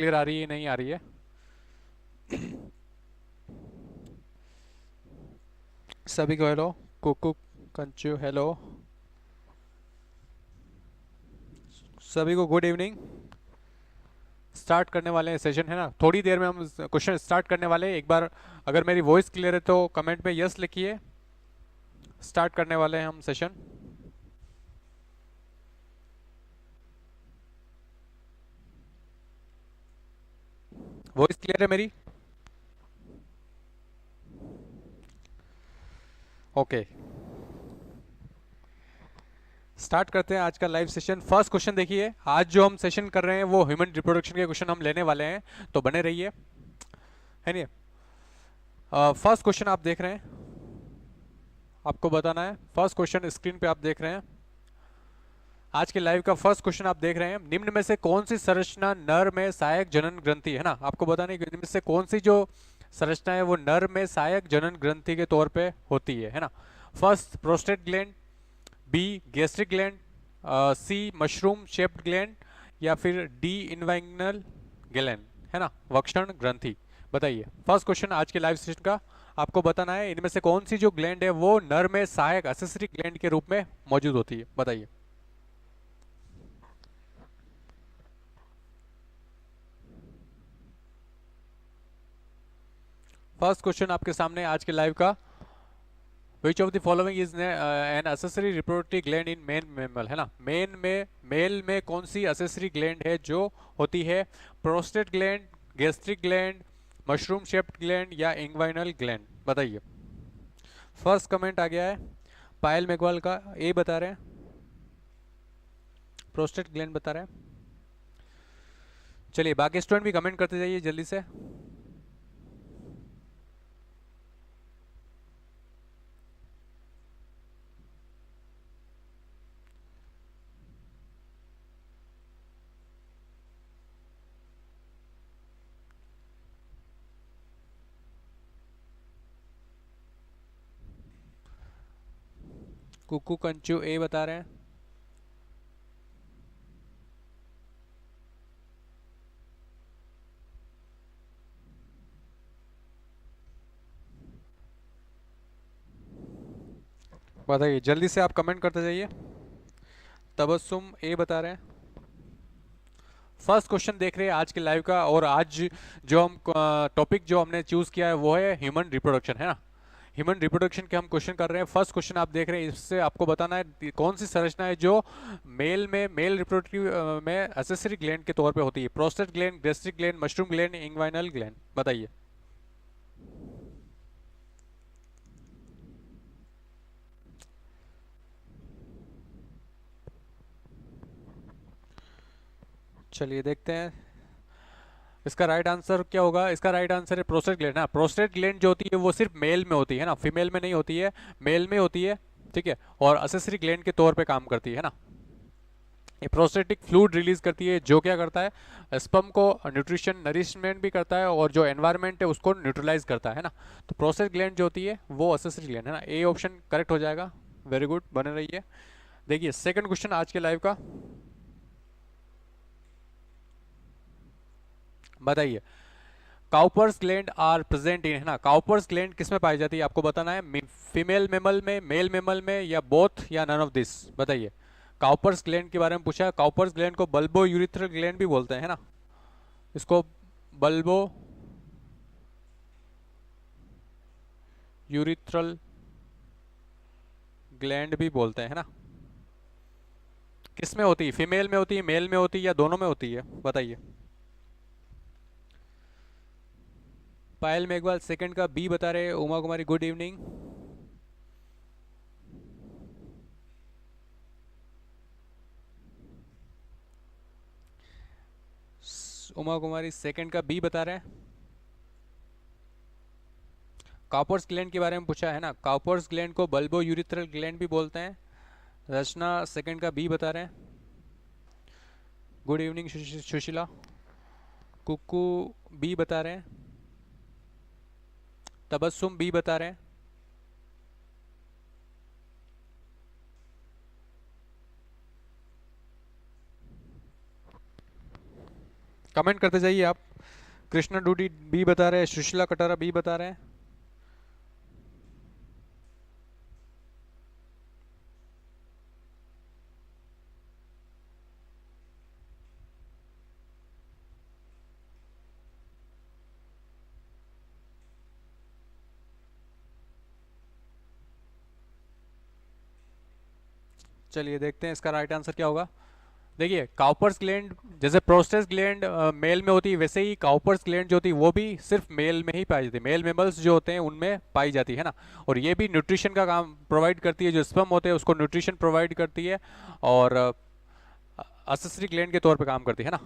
Clear आ रही है नहीं आ रही है? सभी को हेलो। कुकू कंचू हेलो। सभी को गुड इवनिंग। स्टार्ट करने वाले हैं सेशन, है ना? थोड़ी देर में हम क्वेश्चन स्टार्ट करने वाले हैं। एक बार अगर मेरी वॉइस क्लियर है तो कमेंट में यस लिखिए। स्टार्ट करने वाले हैं हम सेशन। वॉइस क्लियर है मेरी? ओके, स्टार्ट करते हैं आज का लाइव सेशन। फर्स्ट क्वेश्चन देखिए, आज जो हम सेशन कर रहे हैं वो ह्यूमन रिप्रोडक्शन के क्वेश्चन हम लेने वाले हैं, तो बने रहिए, है नहीं? फर्स्ट क्वेश्चन आप देख रहे हैं, आपको बताना है। फर्स्ट क्वेश्चन स्क्रीन पे आप देख रहे हैं। आज के लाइव का फर्स्ट क्वेश्चन आप देख रहे हैं, निम्न में से कौन सी संरचना नर में सहायक जनन ग्रंथि, है ना? आपको बताना है कि निम्न में से कौन सी जो संरचना है वो नर में सहायक जनन ग्रंथि के तौर पे होती है ना? First prostate gland, B gastric gland, C mushroom shaped gland, या फिर डी इनवाइनल ग्लैंड, है ना, वक्षण ग्रंथि। बताइए, फर्स्ट क्वेश्चन आज के लाइव सेशन का। आपको बताना है इनमें से कौन सी जो ग्लैंड है वो नर में सहायक असेसरी ग्लैंड के रूप में मौजूद होती है। बताइए। फर्स्ट क्वेश्चन आपके सामने आज के लाइव का, which of the following is an accessory reproductive gland in main mammal, है ना? मेल में कौन सी असेसरी ग्लैंड है जो होती है? Prostate gland, gastric gland, mushroom shaped gland, या इंग्वाइनल ग्लैंड? बताइए। फर्स्ट कमेंट आ गया है पायल मेघवाल का, ए बता रहे हैं, प्रोस्टेट ग्लैंड बता रहे हैं। चलिए बाकी स्टूडेंट भी कमेंट करते जाइए जल्दी से। कुकू कंचू ए बता रहे हैं। बताइए जल्दी से, आप कमेंट करते जाइए। तबस्सुम ए बता रहे हैं। फर्स्ट क्वेश्चन देख रहे हैं आज के लाइव का, और आज जो हम टॉपिक जो हमने चूज किया है वो है ह्यूमन रिप्रोडक्शन, है ना? ह्यूमन रिप्रोडक्शन के हम क्वेश्चन कर रहे हैं। फर्स्ट क्वेश्चन आप देख रहे हैं, इससे आपको बताना है कौन सी संरचना है जो मेल रिप्रोडक्टिव में एसेसरी ग्लैंड के तौर पे होती है? Prostate gland, gastric gland, mushroom gland, inguinal gland? बताइए। चलिए देखते हैं इसका राइट आंसर क्या होगा। इसका राइट आंसर है प्रोस्टेट ग्लैंड। ना, प्रोस्टेट ग्लैंड जो होती है वो सिर्फ मेल में होती है ना, फीमेल में नहीं होती है, मेल में होती है, ठीक है? और असेसरी ग्लैंड के तौर पे काम करती है ना। ये प्रोस्टेटिक फ्लूइड रिलीज करती है जो क्या करता है, स्पर्म को न्यूट्रिशन नरिशमेंट भी करता है, और जो एनवायरनमेंट है उसको न्यूट्रलाइज करता है ना। तो प्रोस्टेट ग्लैंड जो होती है वो असेसरी ग्लैंड है ना। ए ऑप्शन करेक्ट हो जाएगा। वेरी गुड, बने रहिए। देखिए सेकंड क्वेश्चन आज के लाइव का, बताइए। Cowper's gland are present in, है ना? काउपर्स ग्लैंड किस में पाई जाती है? आपको बताना है, फीमेल मेमल में, मेल मेमल में, या बोथ, या नन ऑफ दिस? बताइए। काउपर्स ग्लैंड के बारे में पूछा है। काउपर्स ग्लैंड को बल्बो यूरिथ्रल ग्लैंड भी बोलते हैं, है ना? इसको बल्बो यूरिथ्रल ग्लैंड भी बोलते हैं, है ना? किस में होती है? फीमेल में होती है, मेल में होती है, या दोनों में होती है? बताइए। पायल मेघवाल सेकंड का बी बता रहे हैं। उमा कुमारी गुड इवनिंग। उमा कुमारी सेकंड का बी बता रहे हैं। काउपर्स ग्लैंड के बारे में पूछा है ना, काउपर्स ग्लैंड को बल्बो यूरिथ्रल ग्लैंड भी बोलते हैं। रचना सेकंड का बी बता रहे हैं। Good evening Sushila. Kuku B बता रहे हैं। तबस्सुम बी बता रहे हैं। कमेंट करते जाइए आप। कृष्णा डूडी बी बता रहे हैं, सुशीला कटारा बी बता रहे हैं। चलिए देखते हैं इसका राइट आंसर क्या होगा। देखिए काउपर्स ग्लैंड, जैसे प्रोस्टेट ग्लैंड मेल में होती है, वैसे ही काउपर्स ग्लैंड जो होती है वो भी सिर्फ मेल में ही पाई जाती है, मेल मेमल्स जो होते हैं उनमें पाई जाती है ना। और ये भी न्यूट्रिशन का काम प्रोवाइड करती है, जो स्पर्म होते हैं उसको न्यूट्रिशन प्रोवाइड करती है, और असेसरी ग्लैंड के तौर पे काम करती है ना।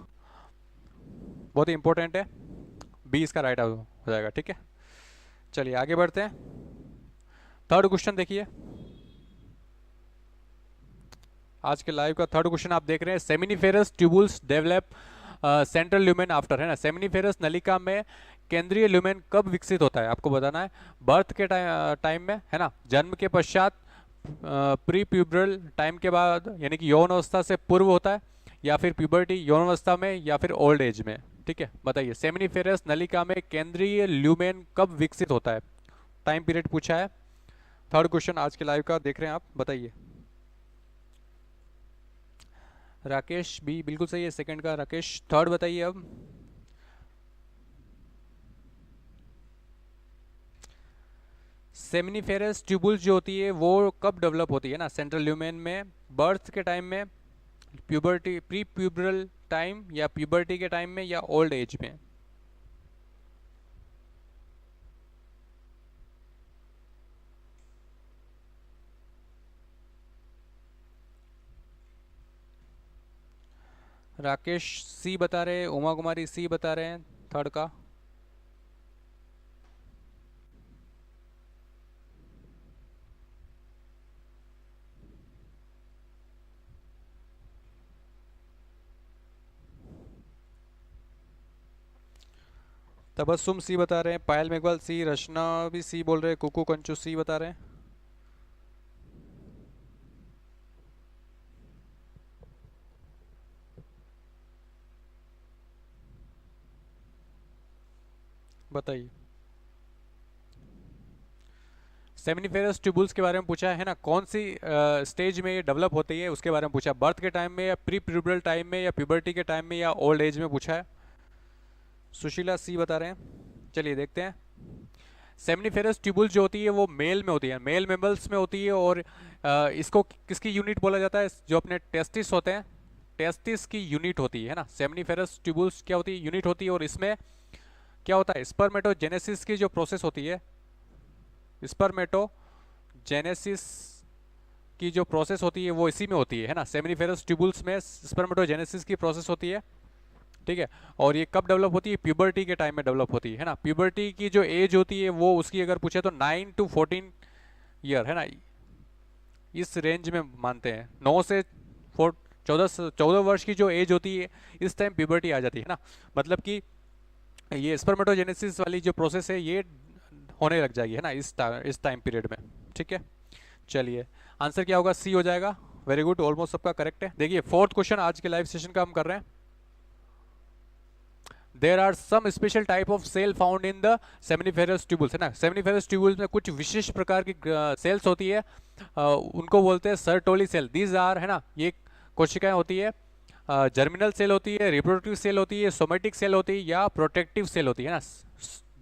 बहुत ही इंपॉर्टेंट है, बी इसका राइट हो जाएगा। ठीक है, चलिए आगे बढ़ते हैं। थर्ड क्वेश्चन देखिए, आज के लाइव का थर्ड क्वेश्चन आप देख रहे हैं। Seminiferous tubules develop central lumen after, है ना। सेमिनिफेरस नलिका में केंद्रीय ल्यूमेन कब विकसित होता है, आपको बताना है। बर्थ के टाइम में, है ना, जन्म के पश्चात, प्री प्यूबरल टाइम के बाद, यानी कि यौन अवस्था से पूर्व होता है, या फिर प्यूबर्टी यौन अवस्था में, या फिर ओल्ड एज में। ठीक है, बताइए सेमिनिफेरस नलिका में केंद्रीय ल्यूमेन कब विकसित होता है। टाइम पीरियड पूछा है। थर्ड क्वेश्चन आज के लाइव का देख रहे हैं आप, बताइए। राकेश भी बिल्कुल सही है, सेकंड का राकेश। थर्ड बताइए अब। सेमिनिफेरस ट्यूबुल्स जो होती है वो कब डेवलप होती है ना, सेंट्रल ल्यूमेन में, बर्थ के टाइम में, प्यूबर्टी प्री प्यूबरल टाइम, या प्यूबर्टी के टाइम में, या ओल्ड एज में। राकेश सी बता रहे हैं, उमा कुमारी सी बता रहे हैं थर्ड का। तबस्सुम सी बता रहे हैं, पायल मेघवाल सी, रचना भी सी बोल रहे हैं, कुकू कंचू सी बता रहे हैं। बताइए। सेमिनिफेरस ट्यूबुल्स के बारे में पूछा है ना, कौन सी स्टेज में ये डेवलप होती है उसके बारे में पूछा है। बर्थ के टाइम में, या प्री प्यूबरल टाइम में, या प्यूबर्टी के टाइम में, या ओल्ड एज में पूछा है। सुशीला सी बता रहे हैं। चलिए देखते हैं। सेमिनिफेरस ट्यूबुल जो होती है वो मेल में होती है, मेल मेमल्स में होती है, और इसको किसकी यूनिट बोला जाता है, जो अपने टेस्टिस होते हैं, टेस्टिस की यूनिट होती है ना। सेमिनिफेरस ट्यूबुल्स क्या होती है, यूनिट होती है, और इसमें क्या होता है, स्पर्मेटोजेनेसिस की जो प्रोसेस होती है, स्पर्मेटोजेनेसिस की जो प्रोसेस होती है वो इसी में होती है ना। सेमिनिफेरस ट्यूबुल्स में स्पर्मेटोजेनेसिस की प्रोसेस होती है। ठीक है, और ये कब डेवलप होती है, प्यूबर्टी के टाइम में डेवलप होती है ना। प्यूबर्टी की जो एज होती है वो उसकी अगर पूछे तो 9 to 14 ईयर, है ना, इस रेंज में मानते हैं। 9 से 14 वर्ष की जो एज होती है, इस टाइम प्यूबर्टी आ जाती है ना। मतलब कि ये स्पर्मेटोजेनेसिस वाली जो प्रोसेस है ये होने लग जाएगी, है ना, इस टाइम पीरियड में। ठीक है, चलिए आंसर क्या होगा, सी हो जाएगा। वेरी गुड, ऑलमोस्ट सबका करेक्ट है। देखिए फोर्थ क्वेश्चन आज के लाइव सेशन का हम कर रहे हैं। There are some special type of cell found in the seminiferous tubules, है ना। सेमिनिफेरस ट्यूबुल्स में कुछ विशेष प्रकार की सेल्स होती है, उनको बोलते हैं सर्टोली सेल। दीज आर, है ना, ये कोशिकाएं होती है, जर्मिनल सेल होती है, रिप्रोडक्टिव सेल होती है, सोमेटिक सेल होती है, या प्रोटेक्टिव सेल होती है ना।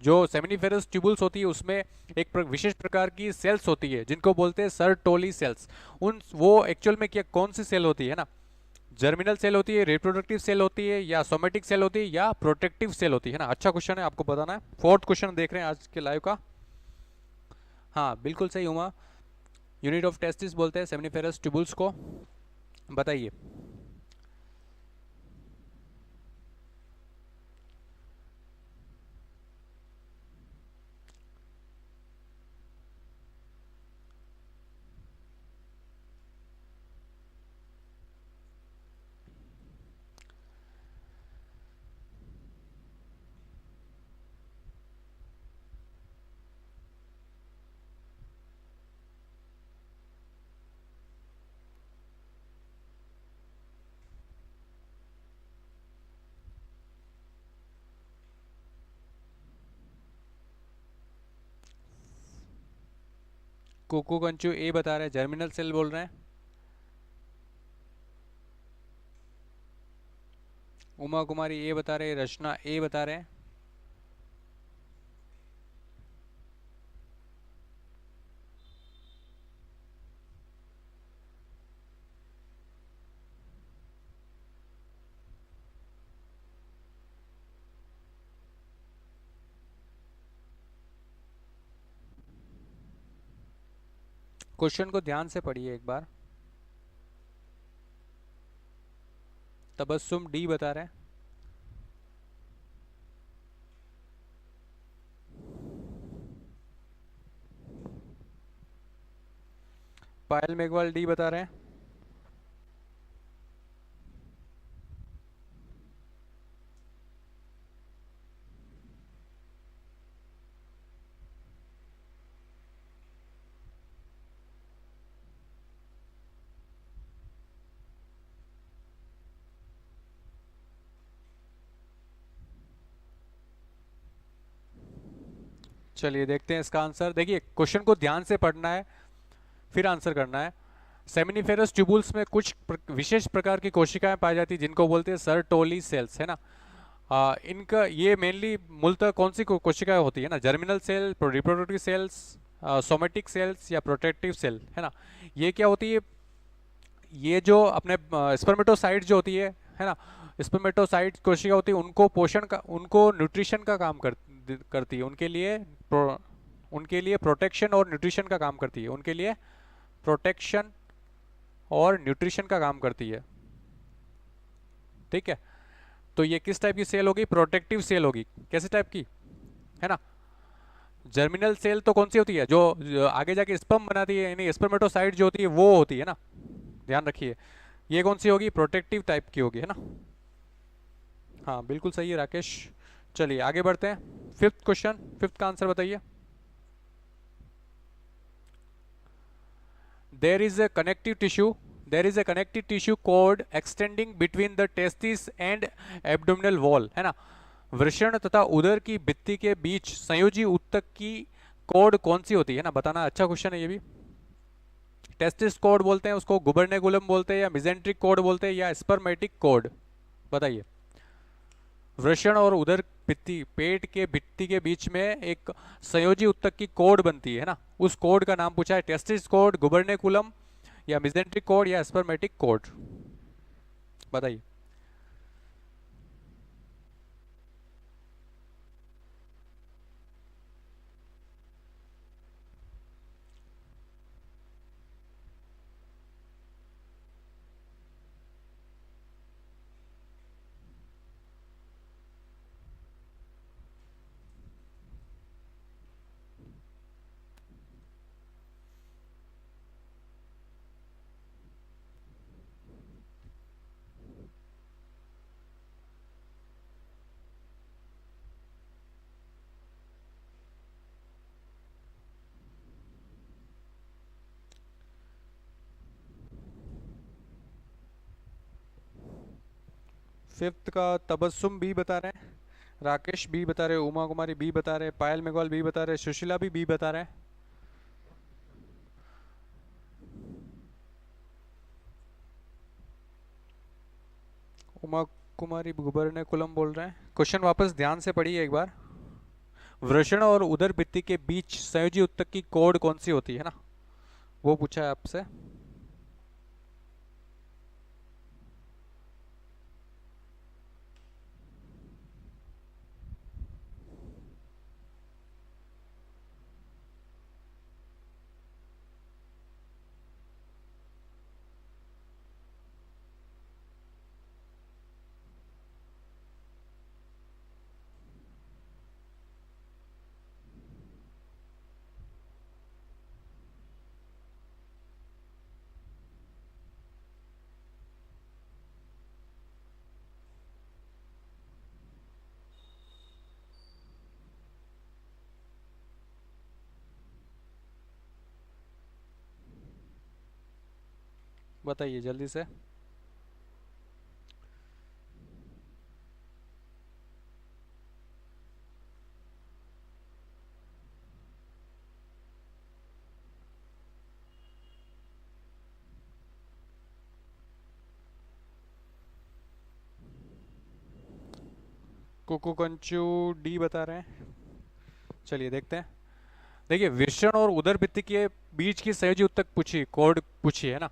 जो सेमिनिफेरस ट्यूबुल्स होती है उसमें एक विशेष प्रकार की सेल्स होती है जिनको बोलते हैं सर्टोली सेल्स। उन वो एक्चुअल में क्या, कौन सी सेल होती है ना, जर्मिनल सेल होती है, रिप्रोडक्टिव सेल होती है, या सोमेटिक सेल होती है, या प्रोटेक्टिव सेल होती है ना। अच्छा क्वेश्चन है, आपको बताना है। फोर्थ क्वेश्चन देख रहे हैं आज के लाइव का। हाँ बिल्कुल सही हुआ, यूनिट ऑफ टेस्टिस बोलते हैं सेमिनिफेरस ट्यूबुल्स को। बताइए। कुकू कंचू ए बता रहे हैं, जर्मिनल सेल बोल रहे हैं। उमा कुमारी ए बता रहे हैं, रचना ए बता रहे हैं। क्वेश्चन को ध्यान से पढ़िए एक बार। तबस्सुम डी बता रहे हैं। पायल मेघवाल डी बता रहे हैं। चलिए देखते हैं इसका आंसर। देखिए क्वेश्चन को ध्यान से पढ़ना है, फिर आंसर करना है। सेमिनिफेरस ट्यूबुल्स में कुछ विशेष प्रकार की कोशिकाएं पाई जाती है जिनको बोलते हैं सर्टोली सेल्स, है ना। इनका ये मेनली मूलतः कौन सी कोशिकाएं होती है ना, germinal cell, reproductive cells, somatic cells या प्रोटेक्टिव सेल, है ना। ये क्या होती है, ये जो अपने स्पर्मेटोसाइट जो होती है ना, स्पर्मेटोसाइट कोशिका होती है, उनको पोषण का, उनको न्यूट्रिशन का काम करती है, उनके लिए प्रोटेक्शन और न्यूट्रिशन का काम करती है, उनके लिए प्रोटेक्शन और न्यूट्रिशन का काम करती है। ठीक है, तो ये किस टाइप की सेल होगी, प्रोटेक्टिव सेल होगी। कैसे टाइप की, है ना। जर्मिनल सेल तो कौन सी होती है, जो आगे जाके स्पर्म बनाती है, यानी स्पर्मेटोसाइट जो होती है वो होती है ना, ध्यान रखिए। ये कौन सी होगी, प्रोटेक्टिव टाइप की होगी, है ना। हाँ बिल्कुल सही है राकेश। चलिए आगे बढ़ते हैं। फिफ्थ क्वेश्चन, फिफ्थ का आंसर बताइए। there is a connective tissue there is a connective tissue cord extending between the testis and abdominal wall, है ना। वृषण तथा उदर की भित्ति के बीच संयोजी ऊतक की कोड कौन सी होती है ना, बताना। अच्छा क्वेश्चन है ये भी। टेस्टिस कोड बोलते हैं उसको, गुबर्नेकुलम बोलते हैं, या मिजेंट्रिक कोड बोलते हैं, या स्पर्मेटिक कोड, बताइए। वृषण और उदर भित्ति, पेट के भित्ति के बीच में एक संयोजी उत्तक की कोड बनती है ना, उस कोड का नाम पूछा है। टेस्टिस कोड, गुबर्नेकुलम, या मिजेंट्रिक कोड, या स्पर्मेटिक कोड, बताइए। फिफ्थ का तबस्सुम बी बता रहे हैं, राकेश बी बता रहे हैं, उमा कुमारी बी बता रहे हैं, पायल मेघवाल बी बता रहे हैं, सुशीला भी बी बता रहे हैं। उमा कुमारी गुबर्नेकुलम बोल रहे हैं। क्वेश्चन वापस ध्यान से पढ़िए एक बार। वृषण और उदर भित्ति के बीच संयोजी उत्तक की कोड कौन सी होती है ना, वो पूछा है आपसे। बताइए जल्दी से। कुकुकंचू डी बता रहे हैं। चलिए देखते हैं। देखिए वृषण और उदर भित्ति के बीच की सहजी उत्तक पूछी, कोड पूछी है ना।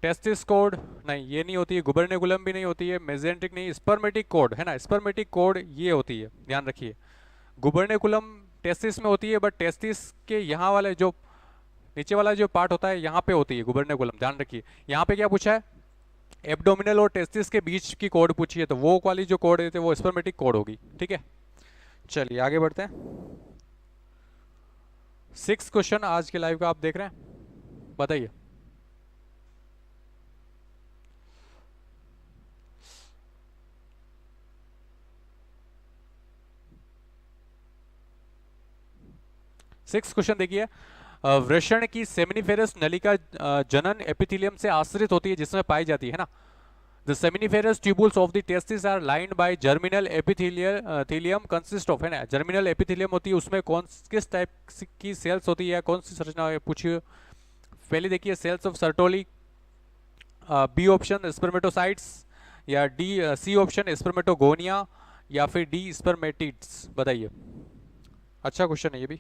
टेस्टिस कोड नहीं, ये नहीं होती है। गुबर्नेकुलम भी नहीं होती है। मेजेंटिक नहीं। स्पर्मेटिक कोड है ना, स्पर्मेटिक कोड ये होती है, ध्यान रखिए। गुबर्नेकुलम टेस्टिस में होती है, बट टेस्टिस के यहाँ वाले जो नीचे वाला जो पार्ट होता है यहाँ पे होती है गुबर्नेकुलम, ध्यान रखिए। यहाँ पे क्या पूछा है, एब्डोमिनल और टेस्टिस के बीच की कोड पूछी है, तो वो वाली जो कोड देते हैं वो स्पर्मेटिक कोड होगी, ठीक है। चलिए आगे बढ़ते हैं। 6 क्वेश्चन आज के लाइव का आप देख रहे हैं, बताइए। सिक्स क्वेश्चन देखिए। वृषण की सेमिनिफेरस नलिका जनन एपिथेलियम से आश्रित होती है, जिसमें पाई जाती है ना। The seminiferous tubules of the testis are lined by germinal epithelium consist of, है ना। germinal epithelium होती है, उसमें कौन किस टाइप की सेल्स होती है, कौन सी संरचना पूछिए। पहले देखिए cells of Sertoli, B option spermatocytes, या डी सी ऑप्शन स्पर्मेटोगोनिया, या फिर डी स्पर्मेटिड्स, बताइए। अच्छा क्वेश्चन है ये भी।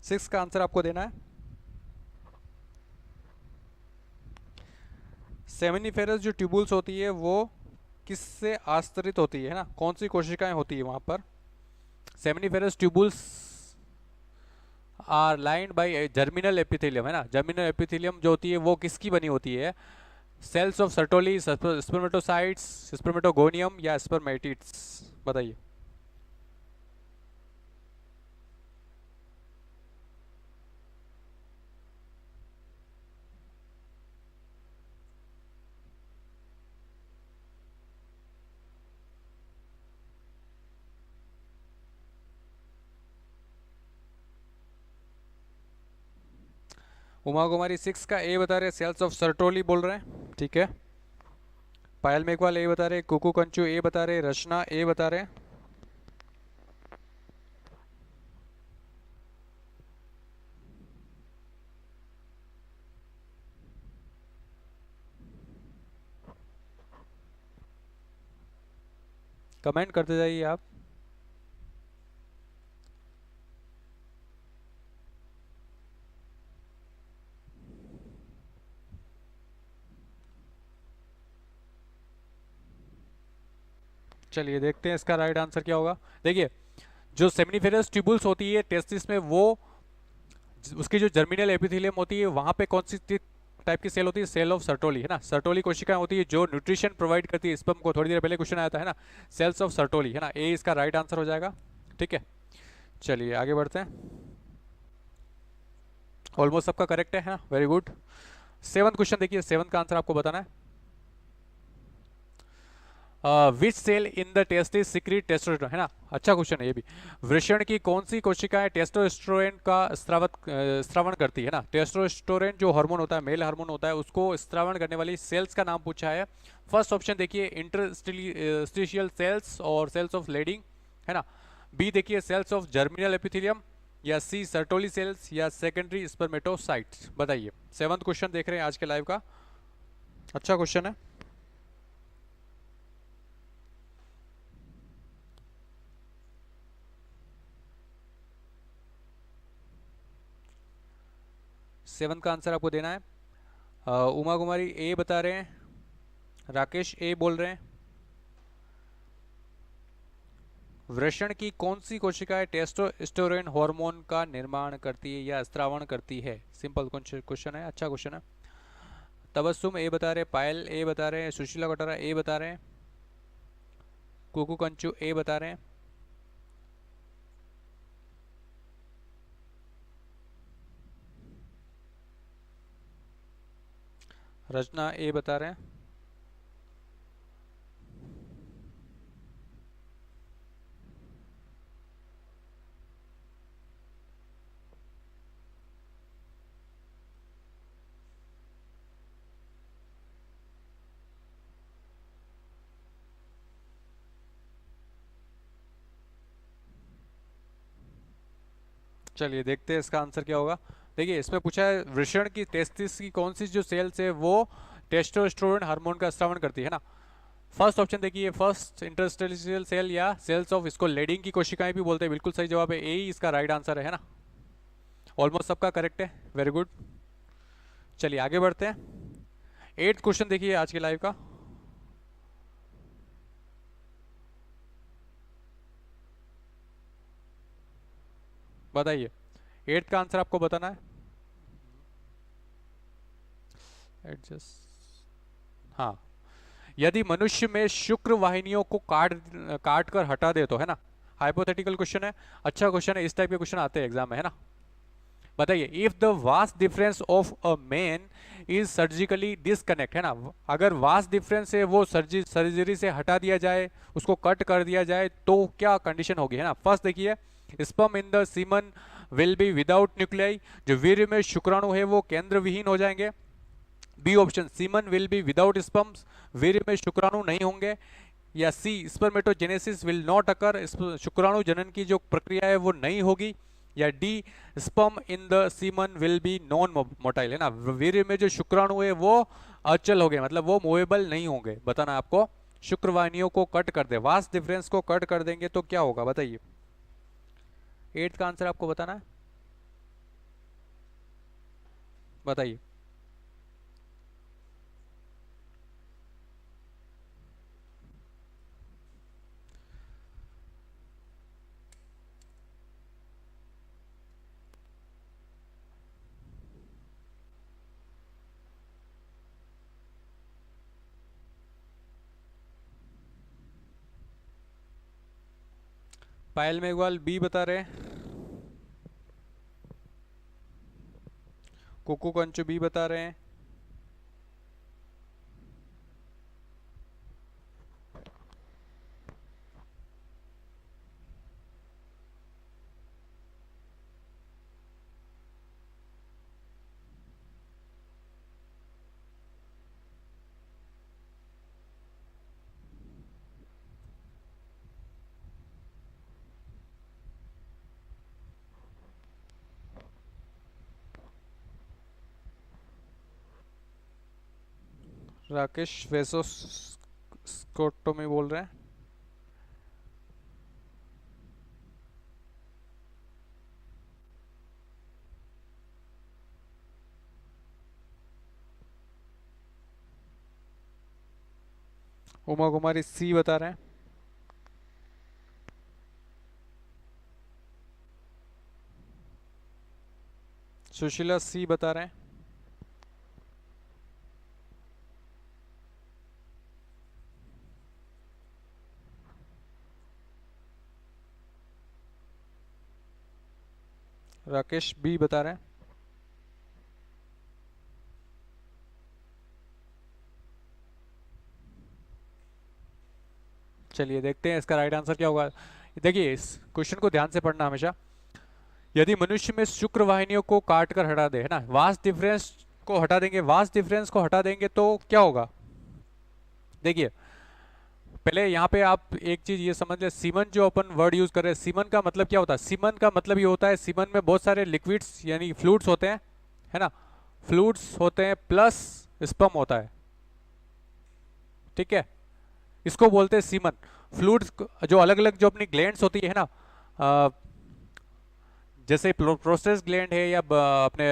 6 का आंसर आपको देना है। सेमिनिफेरस जो ट्यूबुल्स होती है वो किससे आश्रित होती है ना, कौन सी कोशिकाएं होती है वहां पर। Seminiferous tubules are lined by germinal epithelium, है ना। जर्मिनल एपिथेलियम जो होती है वो किसकी बनी होती है, cells of Sertoli, spermatocytes, spermatogonium, या स्पर्मेटिड्स, बताइए। उमा कुमारी 6 का ए बता रहे, सेल्स ऑफ सर्टोली बोल रहे हैं, ठीक है। पायल मेघवाल ए बता रहे, कुकू कंचू ए बता रहे, रचना ए बता रहे। कमेंट करते जाइए आप। चलिए देखते हैं इसका राइट आंसर क्या होगा। देखिए जो सेमिनिफेरस ट्यूबुल्स होती है टेस्टिस में, वो उसकी जो जर्मिनल एपिथेलियम होती है वहां पे कौन सी टाइप की सेल होती है, सेल ऑफ सर्टोली, है ना। सर्टोली कोशिकाएं होती है जो न्यूट्रिशन प्रोवाइड करती है स्पर्म को, थोड़ी देर पहले क्वेश्चन आया था, है ना। सेल्स ऑफ सर्टोली, है ना। ए इसका राइट आंसर हो जाएगा, ठीक है। चलिए आगे बढ़ते हैं। ऑलमोस्ट सबका करेक्ट है ना, वेरी गुड। 7th क्वेश्चन देखिए, 7th का आंसर आपको बताना है। Which cell in the testis secrete testosterone, है ना। अच्छा क्वेश्चन है ये भी। वृषण की कौन सी कोशिकाएं टेस्टोस्टेरोन का स्रावण करती है ना। टेस्टोस्टेरोन जो हार्मोन होता है, मेल हार्मोन होता है, उसको स्रावण करने वाली सेल्स का नाम पूछा है। फर्स्ट ऑप्शन देखिए इंटरस्टिशियल सेल्स और सेल्स ऑफ लेडिंग, है ना। बी देखिए सेल्स ऑफ जर्मिनल एपिथेलियम, या सी सर्टोली सेल्स, या सेकेंडरी स्पर्मेटोसाइट्स, बताइए। 7th क्वेश्चन देख रहे हैं आज के लाइव का, अच्छा क्वेश्चन है। सेवन का आंसर आपको देना है। उमा कुमारी ए बता रहे हैं, राकेश ए बोल रहे हैं। वृषण की कौन सी कोशिकाएं टेस्टोस्टेरोन हार्मोन का निर्माण करती है या स्त्रावण करती है, सिंपल क्वेश्चन है, अच्छा क्वेश्चन है। तबस्सुम ए बता रहे, पायल ए बता रहे हैं, सुशीला कटारा ए बता रहे हैं, कुकू कंचू ए बता रहे हैं। रचना ए बता रहे हैं। चलिए देखते हैं इसका आंसर क्या होगा। देखिए इसमें पूछा है वृषण की टेस्टिस की कौन सी जो सेल्स है वो टेस्टोस्टेरोन हार्मोन का स्रावण करती है ना। फर्स्ट ऑप्शन देखिए, फर्स्ट इंटरस्टेशियल सेल या सेल्स ऑफ, इसको लेडिंग की कोशिकाएं भी बोलते हैं, बिल्कुल सही जवाब है, ए ही इसका राइट आंसर है ना। ऑलमोस्ट सबका करेक्ट है, वेरी गुड। चलिए आगे बढ़ते हैं। 8th क्वेश्चन देखिए आज के लाइव का। बताइए, 8th का आंसर आपको बताना है। एडजस्ट, हाँ, यदि मनुष्य में शुक्र वाहिनियों को काट कर हटा दे तो, है ना, हाइपोथेटिकल क्वेश्चन है, अच्छा क्वेश्चन है, इस टाइप के क्वेश्चन आते हैं एग्जाम में, है ना। बताइए, if the vast difference of a man is surgically disconnect, है ना, अगर वास्ट डिफरेंस है वो सर्जरी से हटा दिया जाए, उसको कट कर दिया जाए, तो क्या कंडीशन होगी, है ना। फर्स्ट देखिए, sperm in the semen will be without nuclei, जो वीर्य में शुक्राणु है वो केंद्र विहीन हो जाएंगे। B option, semen will be without sperms, वीर्य में शुक्राणु नहीं होंगे। या C, spermatogenesis will not occur, शुक्राणु जनन की जो प्रक्रिया है वो नहीं होगी। या D, sperm in the semen will B non motile, है ना, वीर्य में जो शुक्राणु है वो अचल हो गए, मतलब वो मूवेबल नहीं होंगे। बताना आपको, शुक्रवाहिनियों को कट कर दे, वास्ट डिफरेंस को कट कर देंगे तो क्या होगा, बताइए। 8th का आंसर आपको बताना है, बताइए। पायल मेघवाल बी बता रहे हैं, कुकू कंचू बी बता रहे हैं, राकेश वेसो स्कोटोमी बोल रहे हैं। उमा कुमारी सी बता रहे हैं। सुशीला सी बता रहे हैं। राकेश बी बता रहे हैं। चलिए देखते हैं इसका राइट आंसर क्या होगा। देखिए, इस क्वेश्चन को ध्यान से पढ़ना हमेशा। यदि मनुष्य में शुक्र वाहिनियों को काट कर हटा दे, है ना, वास्ट डिफरेंस को हटा देंगे, वास्ट डिफरेंस को हटा देंगे तो क्या होगा। देखिए, पहले यहाँ पे आप एक चीज ये समझ ले, सीमन जो अपन वर्ड यूज कर रहे हैं, सीमन का मतलब क्या होता है। सीमन का मतलब ये होता है, सीमन में बहुत सारे लिक्विड्स यानी फ्लूइड्स होते हैं, है ना, फ्लूइड्स होते हैं प्लस स्पर्म होता है, ठीक है, इसको बोलते हैं सीमन। फ्लूइड्स जो अलग अलग जो अपनी ग्लैंड्स होती है ना, जैसे प्रोस्टेट ग्लैंड है या अपने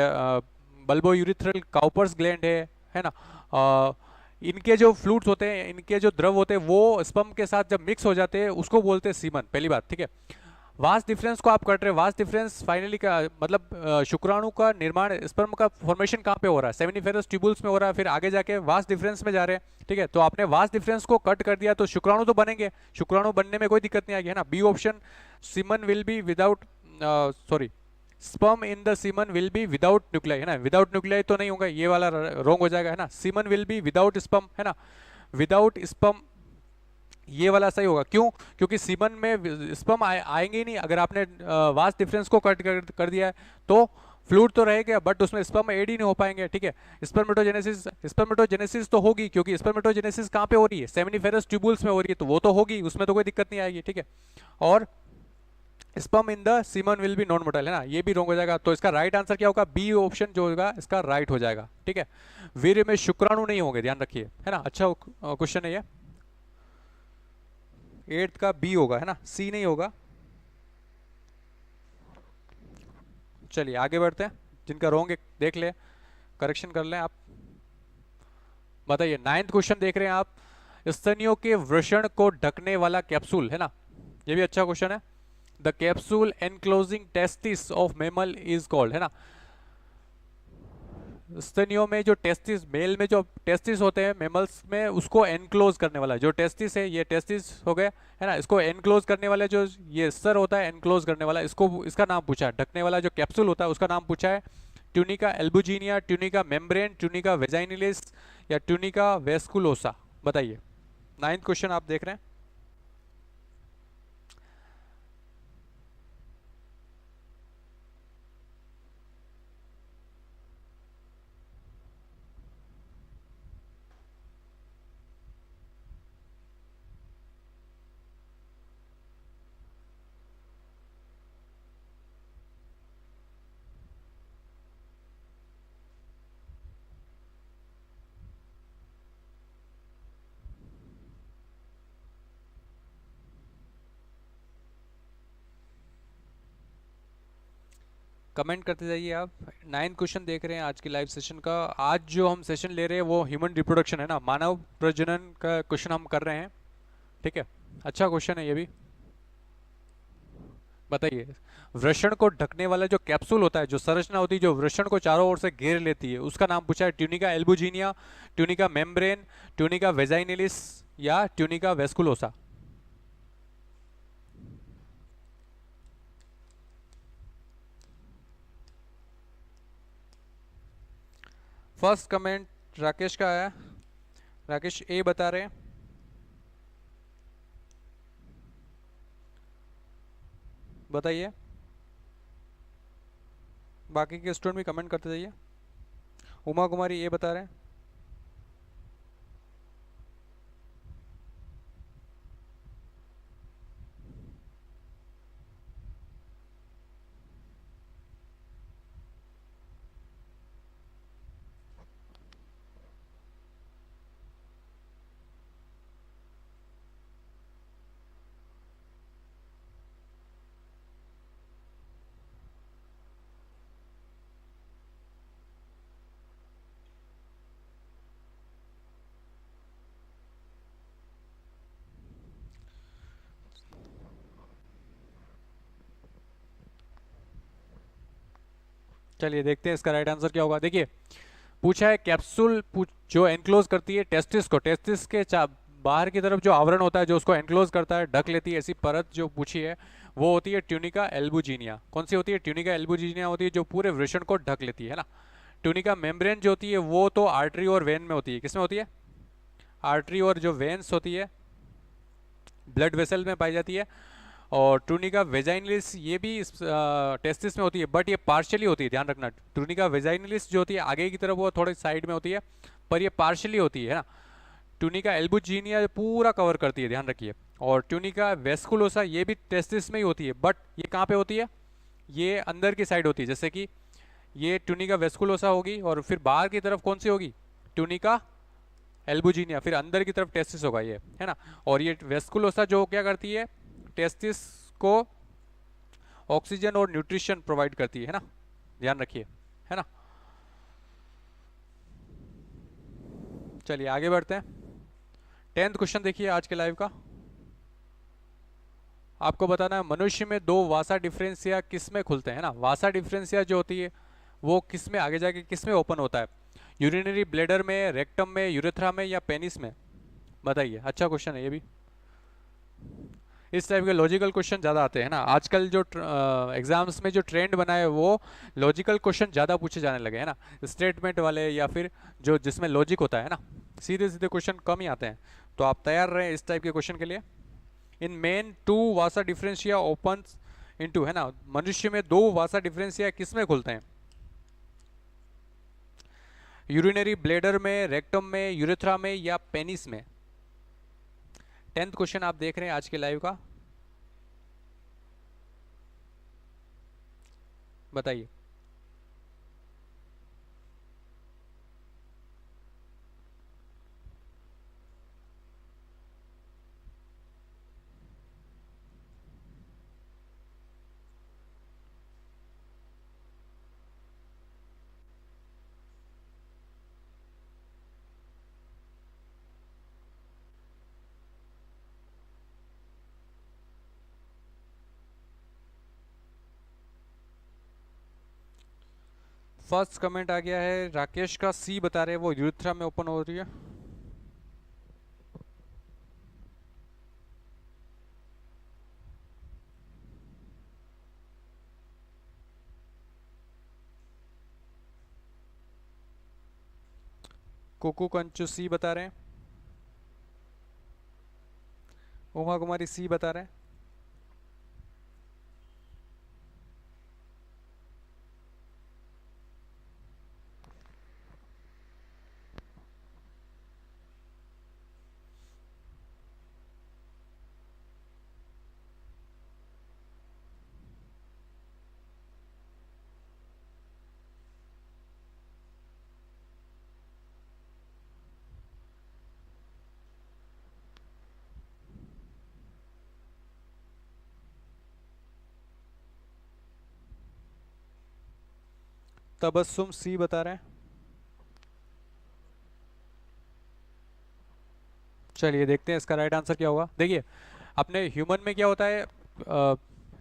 बल्बो यूरिथ्रल काउपर्स ग्लैंड है ना, इनके जो फ्लूइड्स होते हैं, इनके जो द्रव होते हैं, वो स्पर्म के साथ जब मिक्स हो जाते हैं उसको बोलते हैं सीमन, पहली बात, ठीक है। वास्ट डिफरेंस को आप कट रहे हैं, वास्ट डिफरेंस फाइनली का मतलब शुक्राणु का निर्माण, स्पर्म का फॉर्मेशन कहाँ पे हो रहा है, सेमिनिफेरस ट्यूबुल्स में हो रहा है, फिर आगे जाके वास्ट डिफरेंस में जा रहे हैं, ठीक है। तो आपने वास्ट डिफरेंस को कट कर दिया तो शुक्राणु तो बनेंगे, शुक्राणु बनने में कोई दिक्कत नहीं आएगी, है ना। B option, semen will be without, sorry, sperm in the semen will be without nuclei, है ना, विदाउट न्यूक्लियाई तो नहीं होगा, ये वाला रॉन्ग हो जाएगा, है ना। Semen will be without sperm, है ना, विदाउट स्पर्म ये वाला सही होगा। क्यों, क्योंकि सीमन में स्पर्म आएंगे ही नहीं, अगर आपने वास्ट डिफरेंस को कट कर दिया है तो फ्लूइड तो रहेगा बट उसमें स्पर्म ऐड ही नहीं हो पाएंगे, ठीक है। स्पर्मेटोजेनेसिस तो होगी, क्योंकि स्पर्मेटोजेनेसिस कहाँ पे हो रही है, सेमिनिफेरस ट्यूबुल्स में हो रही है, तो वो तो होगी, उसमें तो कोई दिक्कत नहीं आएगी, ठीक है। और sperm in the semen will B non motile, है ना, ये भी रॉन्ग हो जाएगा। तो इसका राइट आंसर क्या होगा, बी ऑप्शन जो होगा इसका राइट हो जाएगा, ठीक है। वीर्य में शुक्राणु नहीं होंगे, ध्यान रखिए, है ना। अच्छा क्वेश्चन है ये। 8th का बी होगा, है ना, सी नहीं होगा। चलिए आगे बढ़ते हैं, जिनका रॉन्ग है देख ले, करेक्शन कर लें आप। बताइए 9th क्वेश्चन देख रहे हैं आप, स्तनियों के वृषण को ढकने वाला कैप्सूल, है ना, ये भी अच्छा क्वेश्चन है। The capsule enclosing testis of mammal is called, है ना। स्तनियों में जो टेस्टिस, मेल में जो टेस्टिस होते हैं मेमल्स में, उसको एनक्लोज करने वाला, जो टेस्टिस है, ये टेस्टिस हो गए, है ना, इसको एनक्लोज करने वाला जो ये स्तर होता है एनक्लोज करने वाला, इसको, इसका नाम पूछा है। ढकने वाला जो कैप्सूल होता है उसका नाम पूछा है tunica albuginea, tunica membrane, tunica vaginalis या ट्यूनिका वेस्कुलोसा। बताइए 9th क्वेश्चन आप देख रहे हैं। कमेंट करते जाइए आप। 9th क्वेश्चन देख रहे हैं आज की लाइव सेशन का। आज जो हम सेशन ले रहे हैं वो ह्यूमन रिप्रोडक्शन, है ना, मानव प्रजनन का क्वेश्चन हम कर रहे हैं। ठीक है, अच्छा क्वेश्चन है ये भी। बताइए वृषण को ढकने वाला जो कैप्सूल होता है, जो संरचना होती है जो वृषण को चारों ओर से घेर लेती है, उसका नाम पूछा है tunica albuginea, tunica membrane, tunica vaginalis या tunica vasculosa. First comment Rakesh का आया, राकेश ए बता रहे हैं। बताइए, बाकी के स्टूडेंट भी कमेंट करते जाइए। उमा कुमारी ये बता रहे हैं। चलिए देखते हैं इसका राइट आंसर क्या होगा। देखिए पूछा है कैप्सूल जो एनक्लोज करती है टेस्टिस को, टेस्टिस के बाहर की तरफ जो आवरण होता है जो उसको एनक्लोज करता है, ढक लेती है, ऐसी परत जो पूछी है वो होती है ट्यूनिका एल्बुजिनिया। कौन सी होती है? ट्यूनिका एल्बुजिनिया होती है, जो पूरे वृषण को ढक लेती है ना। ट्यूनिका मेम्ब्रेन जो होती है वो तो आर्टरी और वेन में होती है। किसमें होती है? आर्टरी और जो वेन्स होती है, ब्लड वेसल में पाई जाती है। और ट्रूनिका वेजाइनलिस ये भी टेस्टिस में होती है, बट ये पार्शियली होती है, ध्यान रखना। ट्रूनिका वेजाइनलिस जो होती है आगे की तरफ वो थोड़ी साइड में होती है, पर ये पार्शियली होती है ना। ट्यूनिका एल्बुजिनिया पूरा कवर करती है, ध्यान रखिए। और ट्यूनिका वेस्कुलोसा ये भी टेस्टिस में ही होती है, बट ये कहाँ पे होती है? ये अंदर की साइड होती है। जैसे कि ये ट्यूनिका वेस्कुलोसा होगी और फिर बाहर की तरफ कौन सी होगी? ट्यूनिका एल्बुजिनिया, फिर अंदर की तरफ टेस्टिस होगा ये, है ना। और ये वेस्कुलोसा जो क्या करती है? टेस्टिस को ऑक्सीजन और न्यूट्रिशन प्रोवाइड करती है ना, ध्यान रखिए, है ना। चलिए आगे बढ़ते हैं। 10th क्वेश्चन देखिए आज के लाइव का। आपको बताना है मनुष्य में दो वासा डिफरेंसिया किस में खुलते हैं ना। वासा डिफरेंसिया जो होती है वो किस में आगे जाके किस में ओपन होता है? यूरिनरी ब्लेडर में, रेक्टम में, यूरेथ्रा में या पेनिस में? बताइए, अच्छा क्वेश्चन है ये भी। इस टाइप के लॉजिकल क्वेश्चन ज़्यादा आते हैं ना आजकल। जो एग्जाम्स में जो ट्रेंड बना है वो लॉजिकल क्वेश्चन ज़्यादा पूछे जाने लगे हैं ना, स्टेटमेंट वाले या फिर जो जिसमें लॉजिक होता है ना। सीधे सीधे क्वेश्चन कम ही आते हैं, तो आप तैयार रहें इस टाइप के क्वेश्चन के लिए। In men two vasa deferentia open into, है ना, मनुष्य में दो वासा डिफरेंशिया किस में खुलते हैं? यूरिनरी ब्लेडर में, रेक्टम में, यूरेथ्रा में या पेनिस में? 10th क्वेश्चन आप देख रहे हैं आज के लाइव का। बताइए। फर्स्ट कमेंट आ गया है राकेश का, सी बता रहे हैं वो यूरेथ्रा में ओपन हो रही है। कुकू कंचू सी बता रहे हैं। उमा कुमारी सी बता रहे हैं। तबस्सुम सी बता रहे हैं। चलिए देखते हैं इसका राइट आंसर क्या होगा। देखिए अपने ह्यूमन में क्या होता है,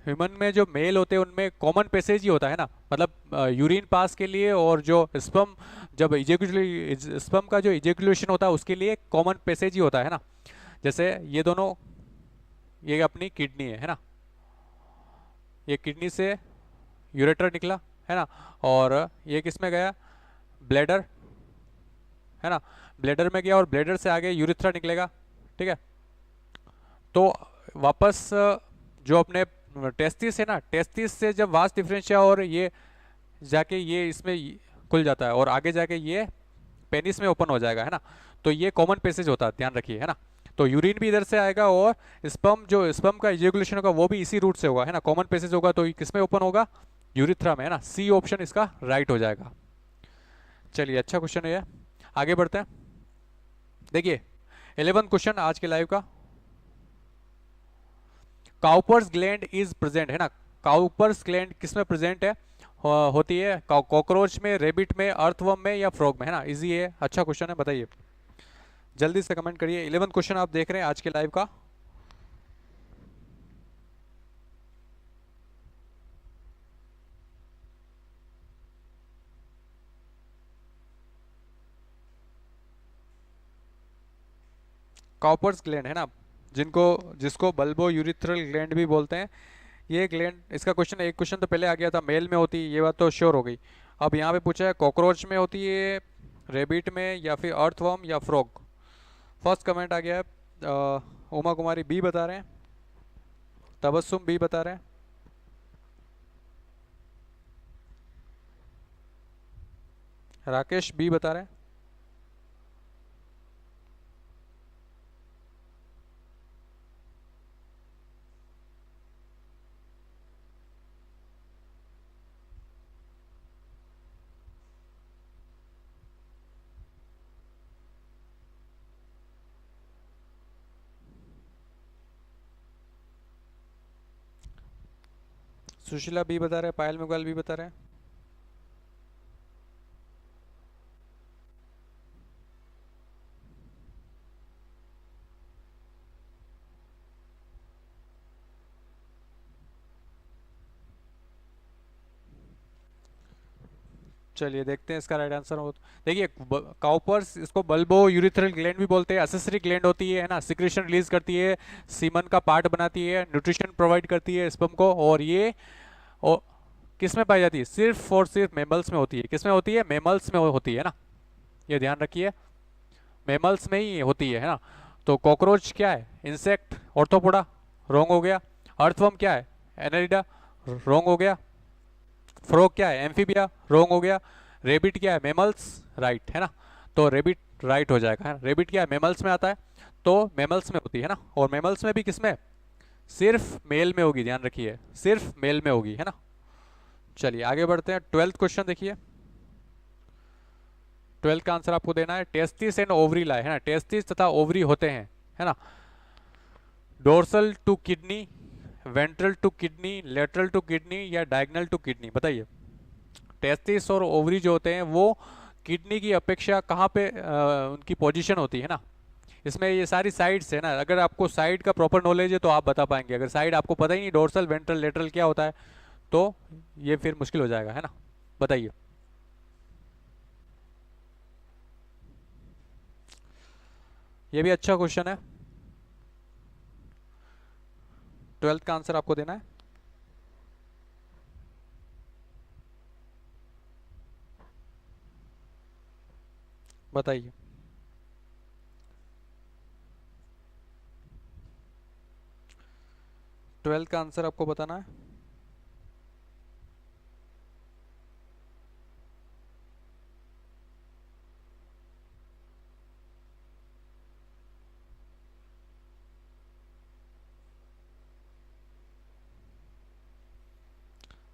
ह्यूमन में जो मेल होते हैं उनमें कॉमन पैसेज ही होता है ना, मतलब यूरिन पास के लिए और जो स्पर्म जब स्पर्म का जो इजेकुलेशन होता है उसके लिए कॉमन पैसेज ही होता है ना। जैसे ये दोनों, ये अपनी किडनी है ना, ये किडनी से यूरेटर निकला है ना, और ये किस में गया, ब्लैडर है ना, ब्लैडर में गया और ब्लैडर से आगे यूरिथ्रा निकलेगा, ठीक है। तो वापस जो अपने टेस्टिस है ना, टेस्टिस से जब वास डिफरेंशिया और ये जाके ये इसमें खुल जाता है और आगे जाके ये पेनिस में ओपन हो जाएगा है ना। तो ये कॉमन पैसेज होता है, ध्यान रखिए है ना। तो यूरिन भी इधर से आएगा और स्पर्म जो स्पर्म का इजेकुलेशन होगा वो भी इसी रूट से होगा है ना, कॉमन पैसेज होगा। तो किस में ओपन होगा, यूरिथ्रा में है ना। सी ऑप्शन इसका राइट हो जाएगा। चलिए अच्छा क्वेश्चन है ये, आगे बढ़ते हैं। देखिए 11th क्वेश्चन आज के लाइव का, काउपर्स ग्लैंड इज प्रेजेंट है ना। काउपर्स ग्लैंड किस में प्रेजेंट है, होती है कॉकरोच में, रेबिट में, अर्थवर्म में या फ्रॉग में है ना। इजी है, अच्छा क्वेश्चन है, बताइए जल्दी से कमेंट करिए। 11th क्वेश्चन आप देख रहे हैं आज के लाइव का। काउपर्स ग्लैंड है ना, जिसको बल्बो यूरिथ्रल ग्लैंड भी बोलते हैं। ये ग्लैंड, इसका क्वेश्चन, एक क्वेश्चन तो पहले आ गया था, मेल में होती है, ये बात तो श्योर हो गई। अब यहाँ पे पूछा है कॉकरोच में होती है, रेबिट में, या फिर अर्थवर्म या फ्रॉग। फर्स्ट कमेंट आ गया है उमा कुमारी बी बता रहे हैं, तबस्सुम बी बता रहे हैं, राकेश बी बता रहे हैं, सुशीला बी बता रहे हैं, पायल मुगल बी बता रहे हैं। चलिए देखते हैं इसका राइट आंसर हो। देखिए काउपर्स, इसको बल्बो यूरिथ्रल ग्लैंड भी बोलते हैं, एसेसरी ग्लैंड होती है ना, सिक्रेशन रिलीज करती है, सीमन का पार्ट बनाती है, न्यूट्रिशन प्रोवाइड करती है स्पर्म को। और ये और किस में पाई जाती है, सिर्फ और सिर्फ मेमल्स में होती है। किस में होती है, मेमल्स में होती है ना, ये ध्यान रखिए, मेमल्स में ही होती है ना। तो कॉकरोच क्या है, इंसेक्ट, ऑर्थोपोडा, रॉन्ग हो गया। अर्थवर्म क्या है, एनालिडा, रॉन्ग हो गया। फ्रॉग क्या है, एम्फीबिया, रॉन्ग हो गया। रेबिट क्या है, मेमल्स, राइट है ना। तो रेबिट राइट हो जाएगा है। रेबिट क्या है, मेमल्स में आता है, तो मेमल्स में होती है ना। और मेमल्स में भी किसमें, सिर्फ मेल में होगी, ध्यान रखिए, सिर्फ मेल में होगी है ना। चलिए आगे बढ़ते हैं। 12th क्वेश्चन देखिए, 12th का आंसर आपको देना है। टेस्टिस एंड ओवरी लाई है ना, टेस्टिस तथा ओवरी होते हैं है ना। Dorsal to kidney, ventral to kidney, lateral to kidney या डायगनल टू किडनी, बताइए। टेस्टिस और ओवरी जो होते हैं वो किडनी की अपेक्षा कहाँ पे उनकी पोजीशन होती है ना। इसमें ये सारी साइड्स है ना, अगर आपको साइड का प्रॉपर नॉलेज है तो आप बता पाएंगे। अगर साइड आपको पता ही नहीं, डोर्सल, वेंट्रल, लेटरल क्या होता है, तो ये फिर मुश्किल हो जाएगा है ना। बताइए ये भी अच्छा क्वेश्चन है। 12th का आंसर आपको देना है। बताइए। ट्वेल्थ का आंसर आपको बताना है।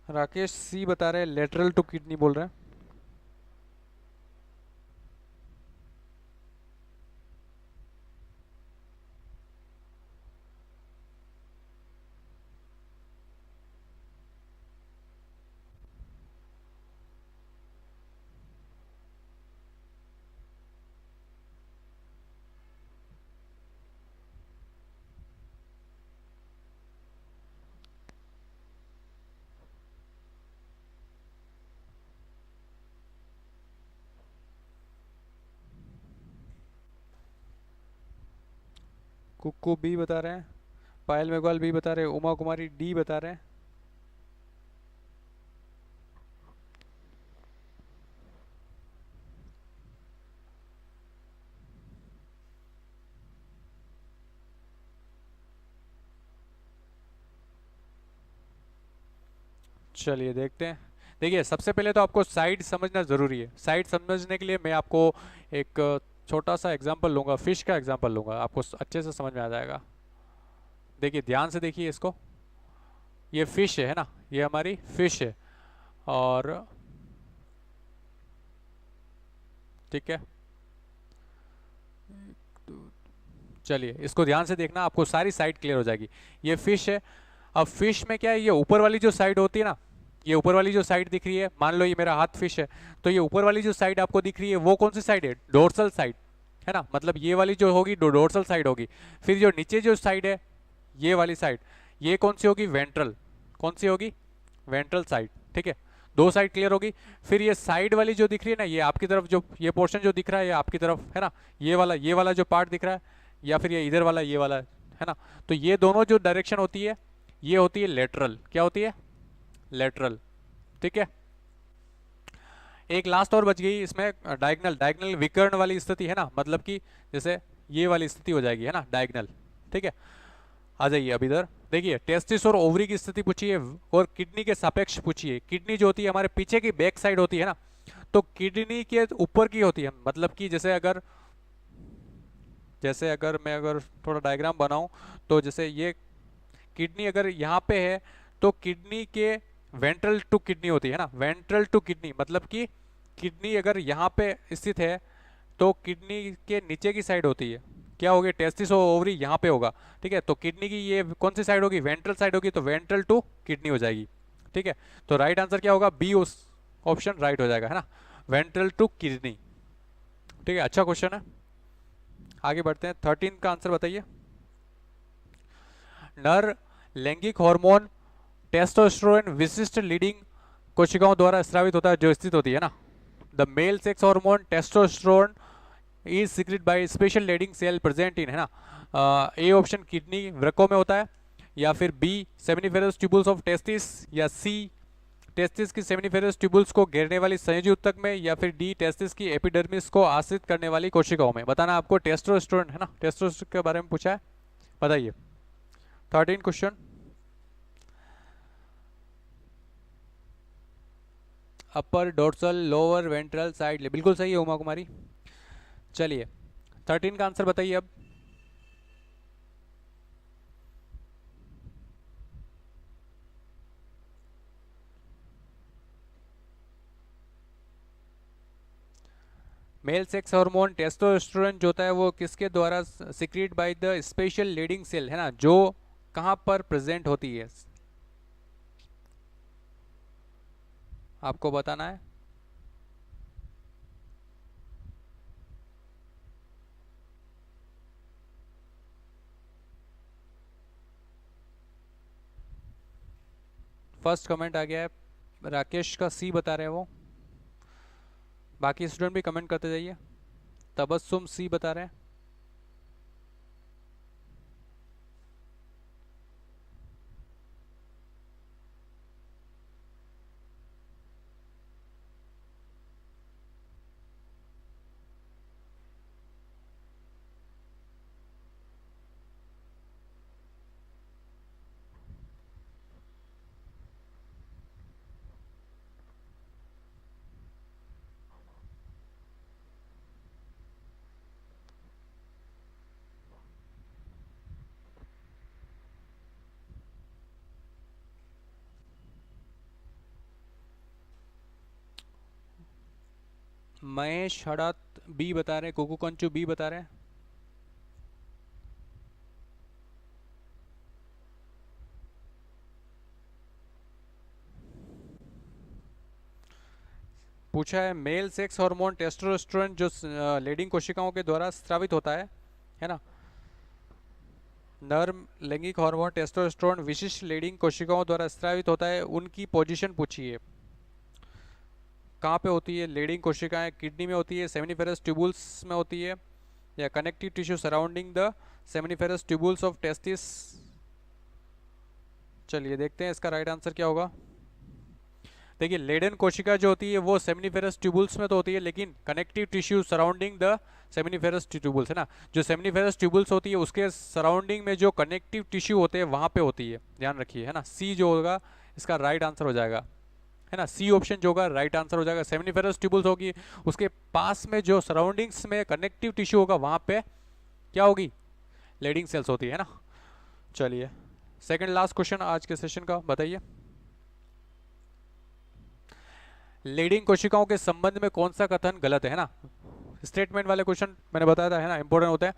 राकेश सी बता रहे हैं, लेटरल टू किडनी बोल रहे हैं। कुक्कू बी बता रहे हैं, पायल मेघवाल बी बता रहे हैं, उमा कुमारी डी बता रहे हैं। चलिए देखते हैं। देखिए सबसे पहले तो आपको साइड समझना ज़रूरी है। साइड समझने के लिए मैं आपको एक छोटा सा एग्जांपल लूँगा, फिश का एग्जांपल लूँगा, आपको अच्छे से समझ में आ जाएगा। देखिए ध्यान से देखिए इसको। ये फिश है ना, ये हमारी फिश है। और ठीक है, चलिए इसको ध्यान से देखना, आपको सारी साइड क्लियर हो जाएगी। ये फिश है। अब फिश में क्या है, ये ऊपर वाली जो साइड होती है ना, ये ऊपर वाली जो साइड दिख रही है, मान लो ये मेरा हाथ फिश है, तो ये ऊपर वाली जो साइड आपको दिख रही है वो कौन सी साइड है, डोर्सल साइड है ना, मतलब ये वाली जो होगी डोर्सल साइड होगी। फिर जो नीचे जो साइड है, ये वाली साइड, ये कौन सी होगी, वेंट्रल। कौन सी होगी, वेंट्रल साइड। ठीक है, दो साइड क्लियर होगी। फिर ये साइड वाली जो दिख रही है ना, ये आपकी तरफ, जो ये पोर्शन जो दिख रहा है ये आपकी तरफ है ना, ये वाला जो पार्ट दिख रहा है, या फिर ये इधर वाला, ये वाला है ना, तो ये दोनों जो डायरेक्शन होती है ये होती है लेटरल। क्या होती है, लेटरल। ठीक है, एक लास्ट और बच गई इसमें, डायगनल। डायगनल विकर्ण वाली स्थिति है ना, मतलब कि जैसे ये वाली स्थिति हो जाएगी है ना, डायगनल। ठीक है, आ जाइए अब इधर देखिए, टेस्टिस और ओवरी की स्थिति पूछी है और किडनी के सापेक्ष पूछी है। किडनी जो होती है हमारे पीछे की बैक साइड होती है ना, तो किडनी के ऊपर की होती है, मतलब कि जैसे अगर मैं थोड़ा डायग्राम बनाऊं, तो जैसे ये किडनी अगर यहाँ पे है, तो किडनी के वेंट्रल टू किडनी होती है ना, वेंट्रल टू किडनी, मतलब कि किडनी अगर यहाँ पे स्थित है तो किडनी के नीचे की साइड होती है, क्या होगी, टेस्टिस और ओवरी यहाँ पे होगा। ठीक है, तो किडनी की ये कौन सी साइड होगी, वेंट्रल साइड होगी, तो वेंट्रल टू किडनी हो जाएगी। ठीक है, तो राइट आंसर क्या होगा, बी, उस ऑप्शन राइट हो जाएगा है ना, वेंट्रल टू किडनी। ठीक है, अच्छा क्वेश्चन है। आगे बढ़ते हैं, 13 का आंसर बताइए। नर लैंगिक हार्मोन टेस्टोस्टेरोन विशिष्ट लीडिंग कोशिकाओं द्वारा स्रावित होता है, जो स्थित होती है ना, the male sex hormone testosterone is secrete by special Leydig cell present in, है ना, ए ऑप्शन किडनी वृक्कों में होता है, या फिर B seminiferous tubules of testis, या सी टेस्टिस की सेमिनिफेरस ट्यूबुल्स को घेरने वाली संयोजी ऊतक में, या फिर डी टेस्टिस की एपिडर्मिस को आश्रित करने वाली कोशिकाओं में। बताना आपको, टेस्टोस्टेरोन है ना, टेस्टोस्टेरोन के बारे में पूछा है, बताइए। 13 क्वेश्चन, अपर डोर्सल लोअर वेंट्रल साइड, बिल्कुल सही है उमा कुमारी। चलिए 13 का आंसर बताइए अब। मेल सेक्स हार्मोन टेस्टोस्टेरोन जो होता है वो किसके द्वारा secrete by the special Leydig cell, है ना, जो कहां पर प्रेजेंट होती है, आपको बताना है। फर्स्ट कमेंट आ गया है, राकेश का सी बता रहे हैं वो, बाकी स्टूडेंट भी कमेंट करते जाइए। तबस्सुम सी बता रहे हैं। महेश हड़ात बी बता रहे हैं, कुकू कंचू बी बता रहे हैं। पूछा है मेल सेक्स हार्मोन टेस्टोस्टेरोन जो लेडिंग कोशिकाओं के द्वारा स्रावित होता है ना। नर लैंगिक हार्मोन टेस्टोस्टेरोन विशिष्ट लेडिंग कोशिकाओं द्वारा स्रावित होता है, उनकी पोजीशन पूछिए। कहाँ पे होती है लेडिंग कोशिकाएं? किडनी में होती है, सेमिनिफेरस ट्यूबुल्स में होती है, या connective tissue surrounding the seminiferous tubules of testis. चलिए देखते हैं इसका राइट आंसर क्या होगा। देखिए लेडन कोशिका जो होती है वो सेमिनिफेरस ट्यूबुल्स में तो होती है, लेकिन connective tissue surrounding the seminiferous tubules है ना, जो सेमिनिफेरस ट्यूबुल्स होती है उसके सराउंडिंग में जो कनेक्टिव टिश्यू होते हैं वहां पे होती है, ध्यान रखिए है ना। सी जो होगा इसका राइट आंसर हो जाएगा, है ना। सी ऑप्शन जो होगा राइट आंसर हो जाएगा। सेमिनिफेरस ट्यूबुल्स होगी, उसके पास में जो सराउंडिंग्स में कनेक्टिव टिश्यू होगा वहां पे क्या होगी? लेडिंग सेल्स होती है ना। चलिए सेकंड लास्ट क्वेश्चन आज के सेशन का बताइए। लीडिंग कोशिकाओं के संबंध में कौन सा कथन गलत है ना। स्टेटमेंट वाले क्वेश्चन मैंने बताया था है ना, इंपॉर्टेंट होता है।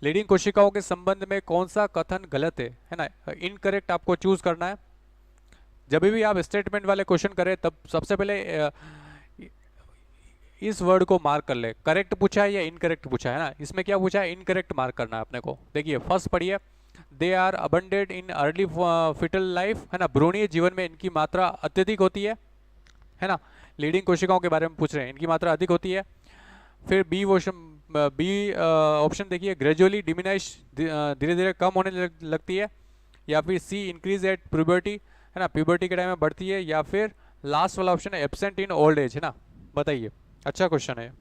लीडिंग कोशिकाओं के संबंध में कौन सा कथन गलत है ना, इनकरेक्ट आपको चूज करना है। जब भी आप स्टेटमेंट वाले क्वेश्चन करें तब सबसे पहले इस वर्ड को मार्क कर ले, करेक्ट पूछा है या इनकरेक्ट पूछा है ना। इसमें क्या पूछा है? इनकरेक्ट मार्क करना है अपने को। देखिए फर्स्ट पढ़िए, they are abandoned in early foetal life है ना, भ्रूणीय जीवन में इनकी मात्रा अत्यधिक होती है ना। लीडिंग कोशिकाओं के बारे में पूछ रहे हैं, इनकी मात्रा अधिक होती है। फिर बी ऑप्शन देखिए, ग्रेजुअली डिमिनाइश, धीरे धीरे कम होने लगती है। या फिर सी इंक्रीज एट प्यूबर्टी है ना, प्यूबर्टी के टाइम में बढ़ती है। या फिर लास्ट वाला ऑप्शन है एब्सेंट इन ओल्ड एज है ना। बताइए, अच्छा क्वेश्चन है।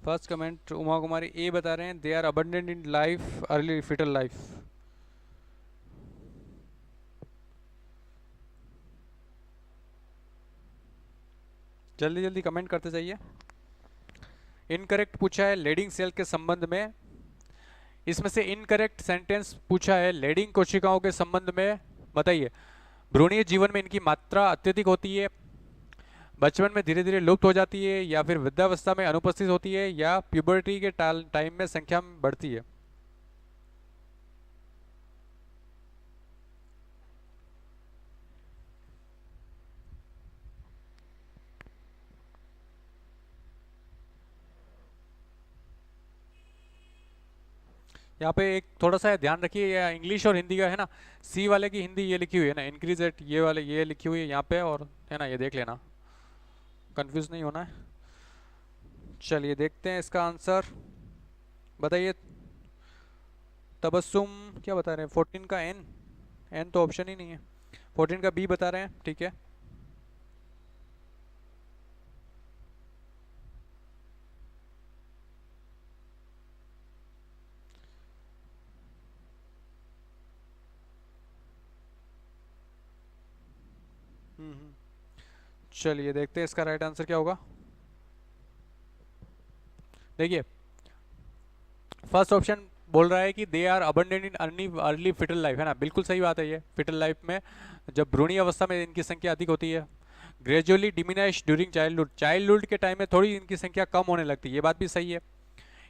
First comment Uma Kumari A बता रहे हैं, they are abundant in life early foetal life. जल्दी जल्दी कमेंट करते जाइए। इनकरेक्ट पूछा है लेडिंग सेल के संबंध में, इसमें से इनकरेक्ट सेंटेंस पूछा है लेडिंग कोशिकाओं के संबंध में। बताइए, भ्रूणीय जीवन में इनकी मात्रा अत्यधिक होती है, बचपन में धीरे धीरे लुप्त हो जाती है, या फिर वृद्धावस्था में अनुपस्थित होती है, या प्यूबर्टी के टाइम में संख्या में बढ़ती है। यहाँ पे एक थोड़ा सा ध्यान रखिए, या इंग्लिश और हिंदी का है ना। सी वाले की हिंदी ये लिखी हुई है ना, इंक्रीज एट, ये वाले ये लिखी हुई है यहाँ पे, और है ना ये देख लेना, कंफ्यूज नहीं होना है। चलिए देखते हैं इसका आंसर, बताइए। तबस्सुम क्या बता रहे हैं? 14 का एन, एन तो ऑप्शन ही नहीं है। 14 का बी बता रहे हैं, ठीक है। चलिए देखते हैं इसका राइट आंसर क्या होगा। देखिए फर्स्ट ऑप्शन बोल रहा है कि they are abundant in early foetal life है ना, बिल्कुल सही बात है। ये फिटल लाइफ में जब भ्रूणीय अवस्था में इनकी संख्या अधिक होती है। ग्रेजुअली डिमिनाइश ड्यूरिंग चाइल्डहुड, चाइल्डहुड के टाइम में थोड़ी इनकी संख्या कम होने लगती है, ये बात भी सही है।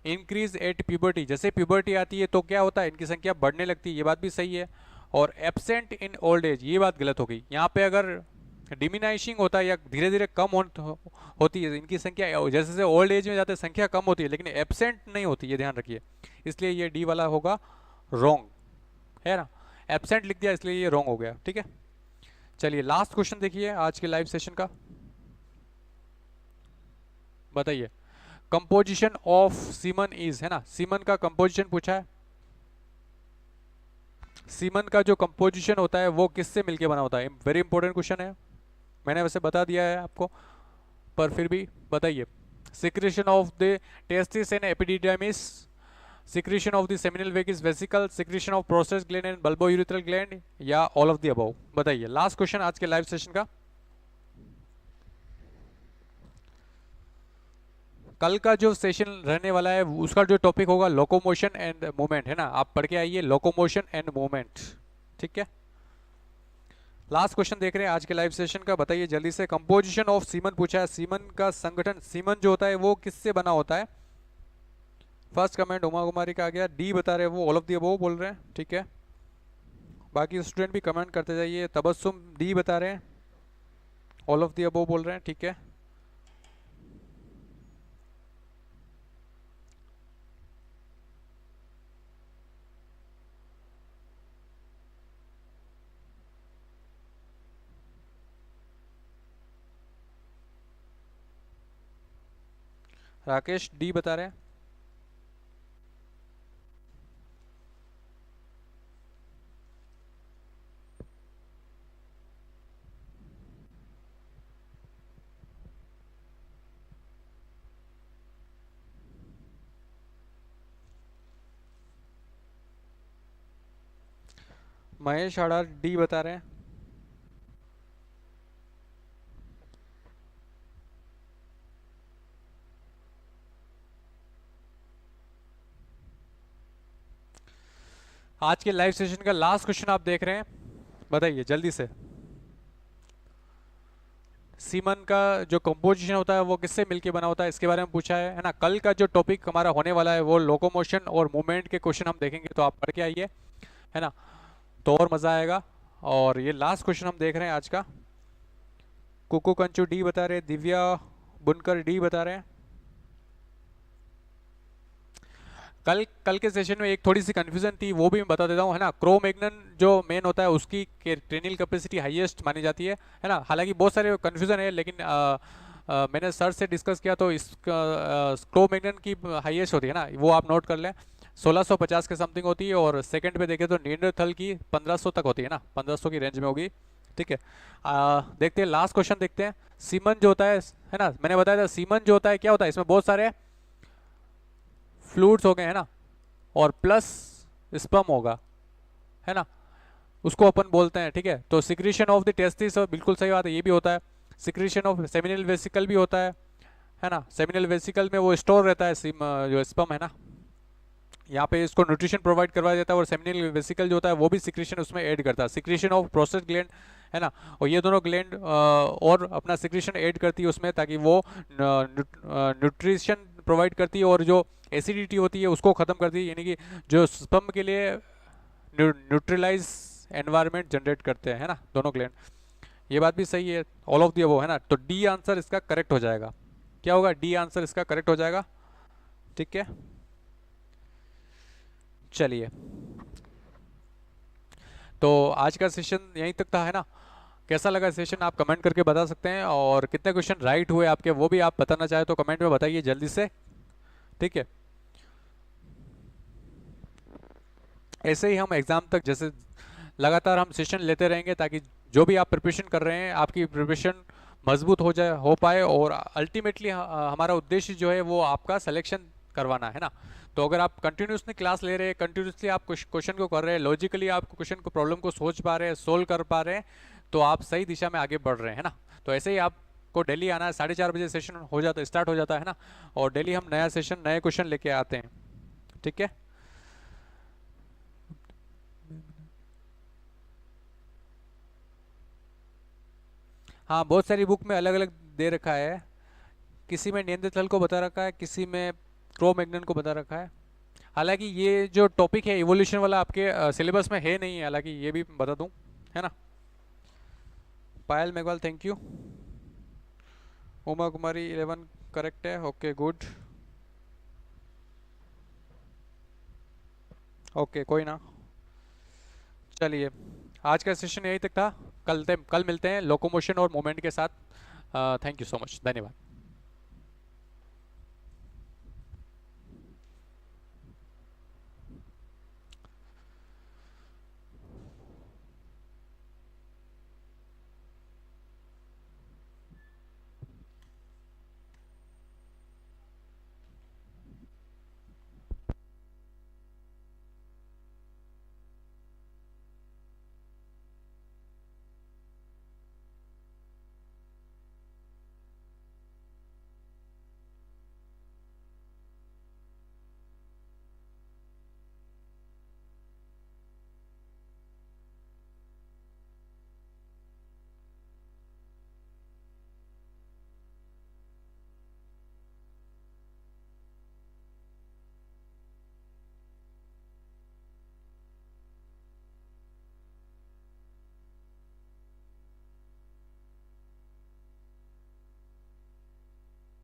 इंक्रीज एट प्यूबर्टी, जैसे प्यूबर्टी आती है तो क्या होता है? इनकी संख्या बढ़ने लगती है, ये बात भी सही है। और एब्सेंट इन ओल्ड एज, ये बात गलत हो गई। यहाँ पे अगर डिमिनाइशिंग होता है या धीरे धीरे कम होती है इनकी संख्या, जैसे जैसे ओल्ड एज में जाते हैं संख्या कम होती है, लेकिन एब्सेंट नहीं होती, ये ध्यान रखिए। इसलिए ये डी वाला होगा रॉन्ग, है ना। एब्सेंट लिख दिया इसलिए ये रॉन्ग हो गया, ठीक है। चलिए लास्ट क्वेश्चन देखिए आज के लाइव सेशन का, बताइए। कंपोजिशन ऑफ सीमन इज है ना, सीमन का कंपोजिशन पूछा है। सीमन का जो कंपोजिशन होता है वो किससे मिलके बना होता है? वेरी इंपॉर्टेंट क्वेश्चन है, मैंने वैसे बता दिया है आपको, पर फिर भी बताइए। Secretion of the testis and epididymis, secretion of the seminal vagus vesicle, secretion of prostate gland and bulbourethral gland, या ऑल ऑफ द अबव? बताइए। लास्ट क्वेश्चन आज के लाइव सेशन का। कल का जो सेशन रहने वाला है उसका जो टॉपिक होगा लोकोमोशन एंड मूवमेंट, है ना? आप पढ़ के आइए लोकोमोशन एंड मूवमेंट, ठीक है? लास्ट क्वेश्चन देख रहे हैं आज के लाइव सेशन का, बताइए जल्दी से। कंपोजिशन ऑफ सीमन पूछा है, सीमन का संगठन, सीमन जो होता है वो किससे बना होता है? फर्स्ट कमेंट उमा कुमारी का आ गया, डी बता रहे हैं वो ऑल ऑफ द अबव बोल रहे हैं, ठीक है? बाकी स्टूडेंट भी कमेंट करते जाइए। तबस्सुम डी बता रहे हैं, ऑल ऑफ द अबव बोल रहे हैं, ठीक है? राकेश डी बता रहे हैं। महेश आड़ार डी बता रहे हैं। आज के लाइव सेशन का लास्ट क्वेश्चन आप देख रहे हैं, बताइए जल्दी से। सीमन का जो कंपोजिशन होता है वो किससे मिलके बना होता है, इसके बारे में पूछा है ना? कल का जो टॉपिक हमारा होने वाला है वो लोकोमोशन और मूवमेंट के क्वेश्चन हम देखेंगे, तो आप पढ़ के आइए, है ना? तो और मज़ा आएगा। और ये लास्ट क्वेश्चन हम देख रहे हैं आज का। कुकू कंचू डी बता रहे हैं, दिव्या बुनकर डी बता रहे हैं। कल के सेशन में एक थोड़ी सी कंफ्यूजन थी, वो भी मैं बता देता हूँ, है ना? क्रोमैग्नन जो मेन होता है उसकी क्रेनियल कैपेसिटी हाईएस्ट मानी जाती है ना? हालांकि बहुत सारे कंफ्यूजन है, लेकिन मैंने सर से डिस्कस किया तो इस क्रोमैग्नन की हाईएस्ट होती है ना, वो आप नोट कर लें, 1650 के समथिंग होती है। और सेकंड पे देखें तो निएंडरथल की 1500 तक होती है ना, 1500 की रेंज में होगी, ठीक है? देखते हैं लास्ट क्वेश्चन देखते हैं। सीमन जो होता है ना, मैंने बताया था सीमन जो होता है क्या होता है, इसमें बहुत सारे फ्लूइड्स हो गए, है ना? और प्लस स्पर्म होगा, है ना? उसको अपन बोलते हैं, ठीक है? तो सिक्रीशन ऑफ द टेस्टिस, बिल्कुल सही बात है, ये भी होता है। सिक्रीशन ऑफ सेमिनल वेसिकल भी होता है ना? सेमिनल वेसिकल में वो स्टोर रहता है जो स्पर्म, है ना? यहाँ पे इसको न्यूट्रिशन प्रोवाइड करवाया जाता है, और सेमिनल वेसिकल जो होता है वो भी सिक्रीशन उसमें ऐड करता है। सिक्रीशन ऑफ प्रोस्टेट ग्लैंड, है ना? और ये दोनों ग्लैंड और अपना सिक्रीशन ऐड करती है उसमें, ताकि वो न्यूट्रिशन प्रोवाइड करती है, और जो एसिडिटी होती है उसको ख़त्म करती है, यानी कि जो स्पर्म के लिए न्यूट्रलाइज एनवायरनमेंट जनरेट करते हैं, है ना? दोनों ग्लैंड। ये बात भी सही है, ऑल ऑफ द अबव, है ना? तो डी आंसर इसका करेक्ट हो जाएगा। क्या होगा? डी आंसर इसका करेक्ट हो जाएगा, ठीक है? चलिए, तो आज का सेशन यहीं तक था, है ना? कैसा लगा सेशन आप कमेंट करके बता सकते हैं, और कितने क्वेश्चन राइट हुए आपके वो भी आप बताना चाहे तो कमेंट में बताइए जल्दी से, ठीक है? ऐसे ही हम एग्ज़ाम तक जैसे लगातार हम सेशन लेते रहेंगे, ताकि जो भी आप प्रिपरेशन कर रहे हैं आपकी प्रिपरेशन मजबूत हो जाए, हो पाए, और अल्टीमेटली हमारा उद्देश्य जो है वो आपका सिलेक्शन करवाना है ना? तो अगर आप कंटिन्यूसली क्लास ले रहे हैं, कंटिन्यूसली आप क्वेश्चन को कर रहे हैं, लॉजिकली आप क्वेश्चन को प्रॉब्लम को सोच पा रहे हैं, सोल्व कर पा रहे हैं, तो आप सही दिशा में आगे बढ़ रहे हैं, है ना? तो ऐसे ही आपको डेली आना है, 4:30 बजे सेशन हो जाता स्टार्ट हो जाता है ना? और डेली हम नया सेशन नए क्वेश्चन लेके आते हैं, ठीक है? हाँ, बहुत सारी बुक में अलग अलग दे रखा है, किसी में नियंत्रण को बता रखा है, किसी में क्रोमैग्नन को बता रखा है। हालांकि ये जो टॉपिक है इवोल्यूशन वाला आपके सिलेबस में है नहीं, हालांकि ये भी बता दूं, है ना? Payal Meghwal thank you. Uma Kumari 11 correct है, ओके गुड, ओके कोई ना। चलिए, आज का सेशन यहीं तक था, कल मिलते हैं लोकोमोशन और मूवमेंट के साथ। थैंक यू सो मच, धन्यवाद।